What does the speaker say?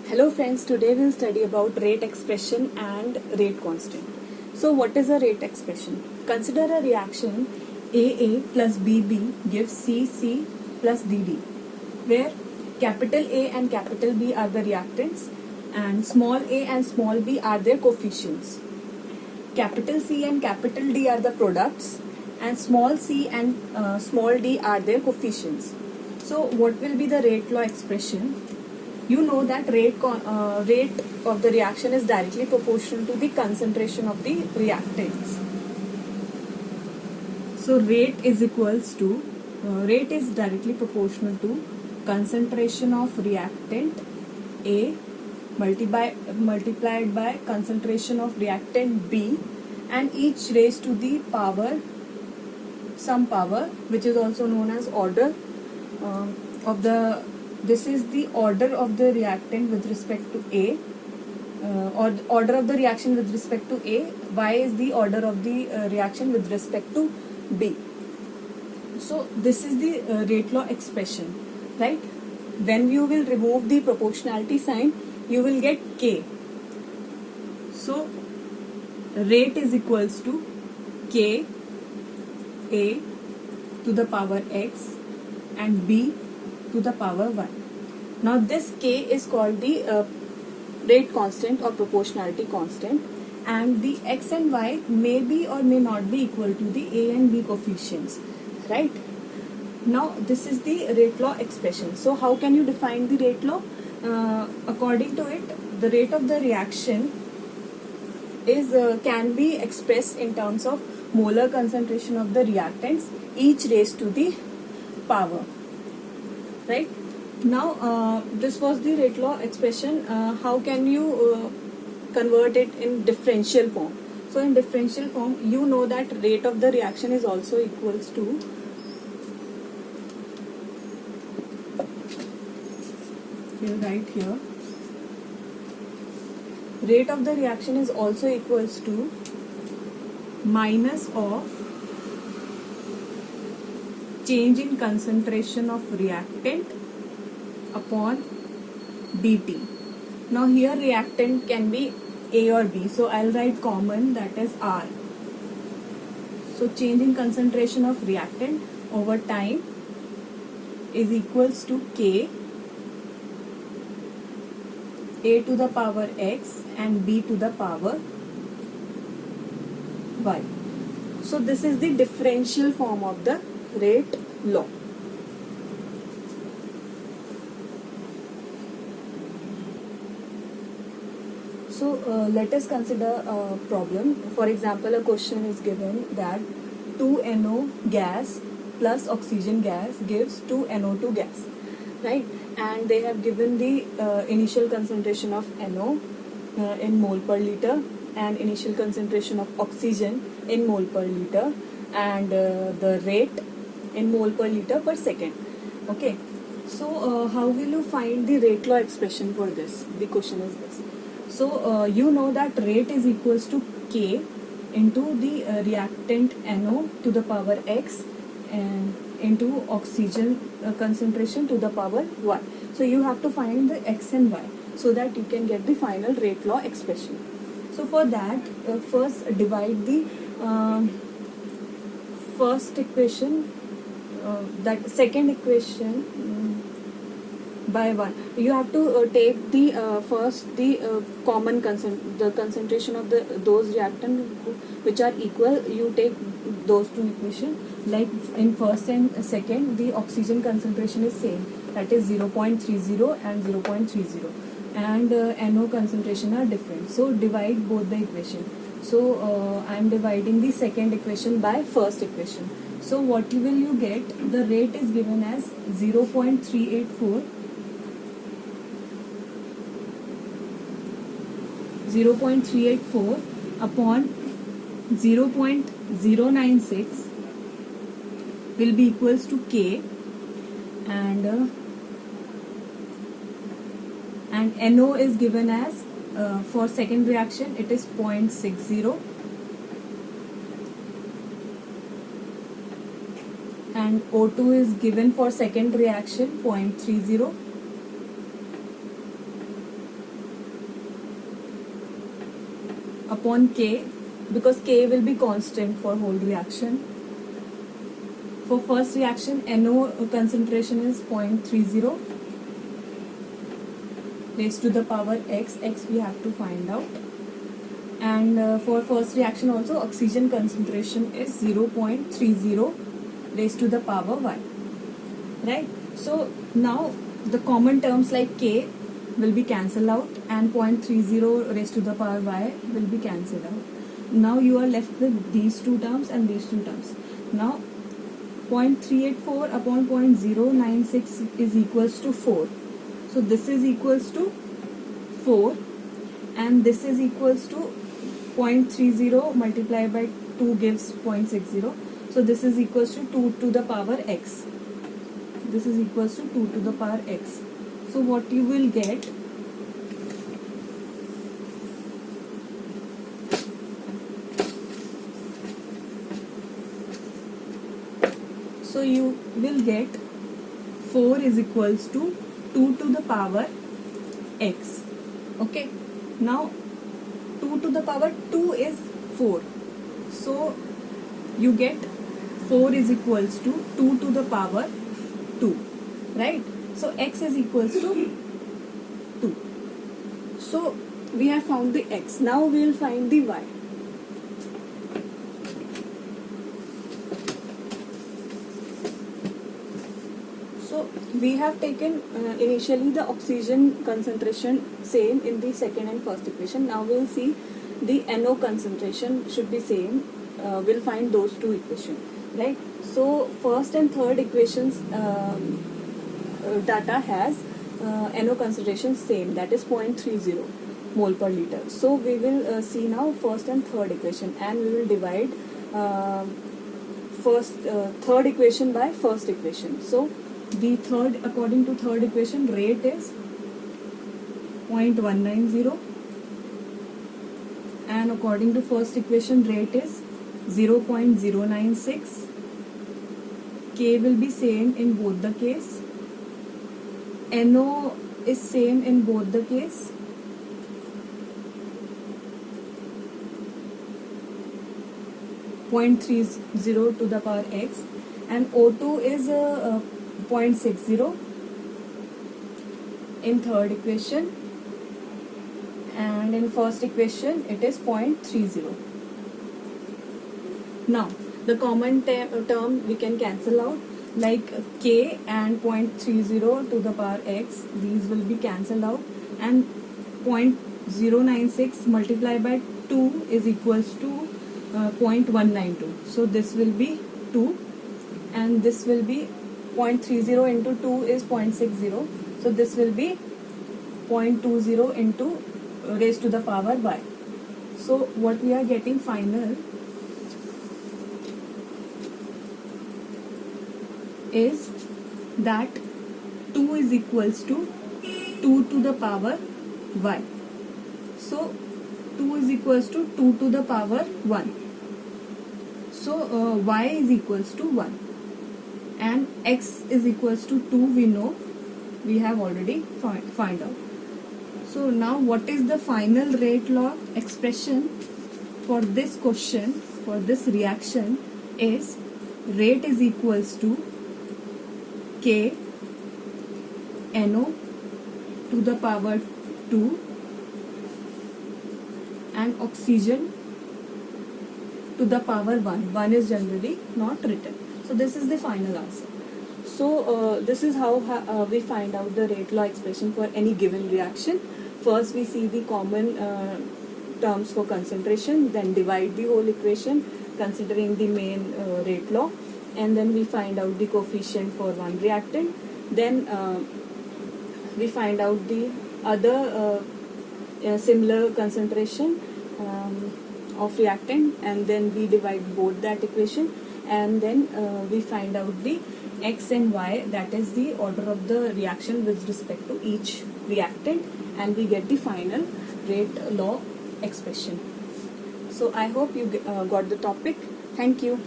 Hello friends, today we'll study about rate expression and rate constant. So what is a rate expression? Consider a reaction AA plus BB gives CC plus DD, where capital A and capital B are the reactants and small a and small b are their coefficients. Capital C and capital D are the products and small c and small d are their coefficients. So what will be the rate law expression? You know that rate of the reaction is directly proportional to the concentration of the reactants. So rate is directly proportional to concentration of reactant A multiplied by concentration of reactant B, and each raised to the power some power, which is also known as order of the. This is the order of the reactant with respect to A, or order of the reaction with respect to A. Y is the order of the reaction with respect to B. So this is the rate law expression, right? When you will remove the proportionality sign, you will get K. So rate is equals to K A to the power X and B to the power 1. Now this K is called the rate constant or proportionality constant, and the X and Y may be or may not be equal to the A and B coefficients, right? Now this is the rate law expression. So how can you define the rate law? According to it, the rate of the reaction is can be expressed in terms of molar concentration of the reactants, each raised to the power. Right? Now, this was the rate law expression. How can you convert it in differential form? So, in differential form, you know that rate of the reaction is also equals to we'll write here. Rate of the reaction is also equals to minus of change in concentration of reactant upon dt. Now here reactant can be A or B, so I'll write common, that is R. So change in concentration of reactant over time is equals to K A to the power X and B to the power Y. So this is the differential form of the rate law. So let us consider a problem. For example, a question is given that 2NO gas plus oxygen gas gives 2NO2 gas, right? And they have given the initial concentration of NO in mole per liter and initial concentration of oxygen in mole per liter, and the rate in mole per liter per second. Okay, so how will you find the rate law expression for this? The question is this. So you know that rate is equals to K into the reactant NO to the power X and into oxygen concentration to the power Y. So you have to find the X and Y so that you can get the final rate law expression. So for that, first divide the first equation, that second equation by 1. You have to take the first the common the concentration of those reactants which are equal. You take those two equations. Like in first and second, the oxygen concentration is same, that is 0.30 and 0.30, and NO concentration are different. So divide both the equation. So I am dividing the second equation by first equation. So what will you get? The rate is given as 0.384 upon 0.096 will be equals to K, and NO is given as for second reaction it is 0.60, and O2 is given for second reaction 0.30, upon K, because K will be constant for whole reaction. For first reaction, NO concentration is 0.30 raised to the power X. X we have to find out. And for first reaction also, oxygen concentration is 0.30 raised to the power Y. Right? So now the common terms like K will be cancelled out and 0.30 raised to the power Y will be cancelled out. Now you are left with these two terms and these two terms. Now 0.384 upon 0.096 is equals to 4. So this is equals to 4 and this is equals to 0.30 multiplied by 2 gives 0.60. So this is equals to 2 to the power X. This is equals to 2 to the power X. So what you will get, so you will get 4 is equals to 2 to the power X. Okay. Now 2 to the power 2 is 4. So you get 4 is equals to 2 to the power 2. Right? So X is equals to 2. So we have found the X. Now we will find the Y. So we have taken initially the oxygen concentration same in the second and first equation. Now we will see the NO concentration should be same. We'll find those two equations. Right? So first and third equations data has NO concentration same, that is 0.30 mole per liter. So we will see now first and third equation, and we will divide third equation by first equation. So the third, according to third equation, rate is 0.190 and according to first equation rate is 0.096. K will be same in both the case. NO is same in both the case. .30 to the power X, and O2 is 0.60 in third equation, and in first equation it is 0.30. Now the common term we can cancel out, like K and 0.30 to the power X, these will be cancelled out, and 0.096 multiplied by 2 is equals to 0.192. So this will be 2 and this will be 0.30 into 2 is 0.60. So this will be 0.20 into raised to the power Y. So what we are getting final is that 2 is equals to 2 to the power Y. So 2 is equals to 2 to the power 1. So Y is equals to 1 and X is equals to 2, we know, we have already find out. So now what is the final rate law expression for this question, for this reaction, is rate is equals to K NO to the power 2 and oxygen to the power 1. 1 is generally not written. So this is the final answer. So this is how we find out the rate law expression for any given reaction. First we see the common terms for concentration, then divide the whole equation considering the main rate law, and then we find out the coefficient for one reactant. Then we find out the other similar concentration of reactant, and then we divide both that equation, and then we find out the X and Y, that is the order of the reaction with respect to each reactant, and we get the final rate law expression. So I hope you got the topic. Thank you.